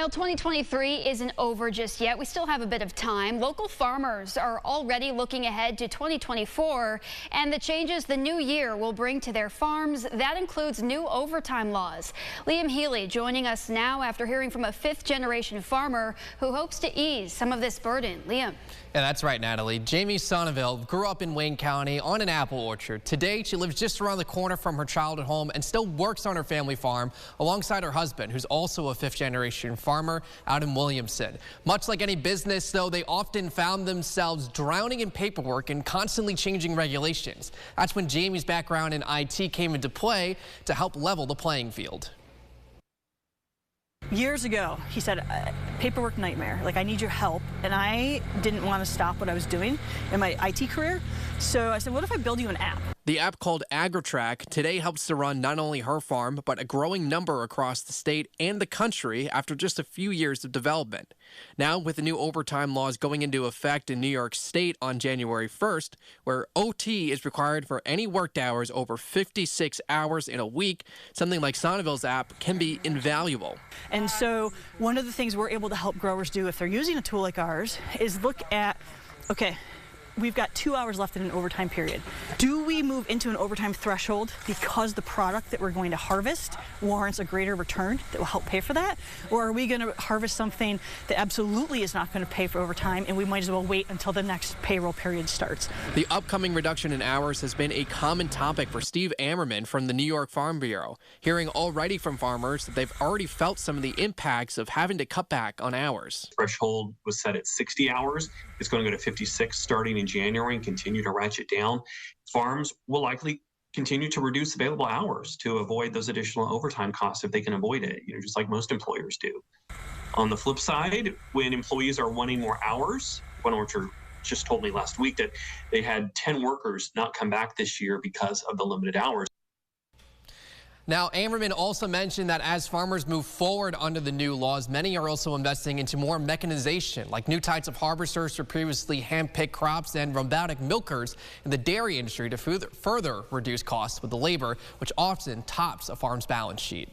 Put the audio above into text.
Well, 2023 isn't over just yet. We still have a bit of time. Local farmers are already looking ahead to 2024 and the changes the new year will bring to their farms. That includes new overtime laws. Liam Healy joining us now after hearing from a fifth-generation farmer who hopes to ease some of this burden. Liam. Yeah, that's right, Natalie. Jamie Sonneville grew up in Wayne County on an apple orchard. Today, she lives just around the corner from her childhood home and still works on her family farm alongside her husband, who's also a fifth-generation farmer out in Williamson. Much like any business, though, they often found themselves drowning in paperwork and constantly changing regulations. That's when Jamie's background in IT came into play to help level the playing field. Years ago, he said, paperwork nightmare, like I need your help. And I didn't want to stop what I was doing in my IT career. So I said, what if I build you an app? The app called AgriTrack today helps to run not only her farm, but a growing number across the state and the country after just a few years of development. Now, with the new overtime laws going into effect in New York State on January 1st, where OT is required for any worked hours over 56 hours in a week, something like Sonneville's app can be invaluable. And so one of the things we're able to help growers do if they're using a tool like ours is look at, okay, we've got 2 hours left in an overtime period. Do we move into an overtime threshold because the product that we're going to harvest warrants a greater return that will help pay for that? Or are we going to harvest something that absolutely is not going to pay for overtime and we might as well wait until the next payroll period starts? The upcoming reduction in hours has been a common topic for Steve Ammerman from the New York Farm Bureau, hearing already from farmers that they've already felt some of the impacts of having to cut back on hours. Threshold was set at 60 hours. It's going to go to 56 starting in January and continue to ratchet down. Farms will likely continue to reduce available hours to avoid those additional overtime costs if they can avoid it, just like most employers do. On the flip side, when employees are wanting more hours, one orchard just told me last week that they had 10 workers not come back this year because of the limited hours. Now, Ammerman also mentioned that as farmers move forward under the new laws, many are also investing into more mechanization, like new types of harvesters for previously hand-picked crops and robotic milkers in the dairy industry to further reduce costs with the labor, which often tops a farm's balance sheet.